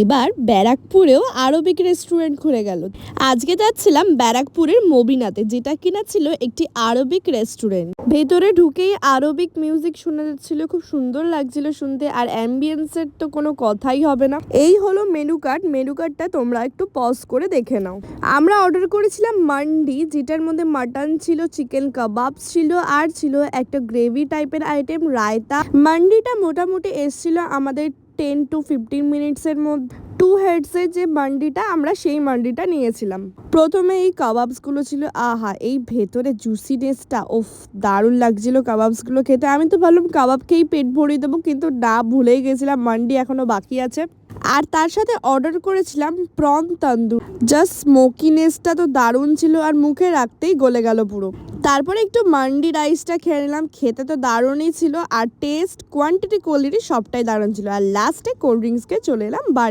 এবার ব্যারাকপুরেও Arabic restaurant খুলে গেল। আজকে যাচ্ছিলাম ব্যারাকপুরের মবিনাতে, যেটা কিনা ছিল একটি আরবিক রেস্টুরেন্ট। ভেতরে ঢুকেই আরবিক মিউজিক শোনা যাচ্ছিল, খুব সুন্দর লাগছিল শুনতে। আর অ্যাম্বিয়েন্সের তো কোনো কথাই হবে না। এই হলো মেনু কার্ড। মেনু কার্ডটা তোমরা একটু পজ করে দেখে নাও। আমরা অর্ডার করেছিলাম মান্ডি, যেটার মধ্যে মাটন ছিল, চিকেন কাবাব ছিল, আর ছিল একটা গ্রেভি টাইপের আইটেম, রায়তা। মান্ডিটা মোটামুটি এসছিল আমাদের 10 to 15 মিনিটসের মধ্যে। 2 হেডসের যে মান্ডিটা, আমরা সেই মান্ডিটা নিয়েছিলাম। প্রথমে এই কাবাবসগুলো ছিল, আহা, এই ভেতরে জুসিনেসটা, ওফ, দারুণ লাগছিল কাবাবসগুলো খেতে। আমি তো ভাবলাম কাবাব খেয়েই পেট ভরিয়ে দেবো, কিন্তু না, ভুলেই গেছিলাম মান্ডি এখনো বাকি আছে। আর তার সাথে অর্ডার করেছিলাম প্রন তন্দুর। জাস্ট স্মোকিনেসটা তো দারুণ ছিল, আর মুখে রাখতেই গলে গেল পুরো। তারপরে একটু মান্ডি রাইসটা খেয়ে নিলাম। খেতে তো দারুণই ছিল, আর টেস্ট, কোয়ান্টিটি, কোয়ালিটি সবটাই দারুণ ছিল। আর লাস্টে কোল্ড ড্রিঙ্কসকে চলে এলাম বাড়ি।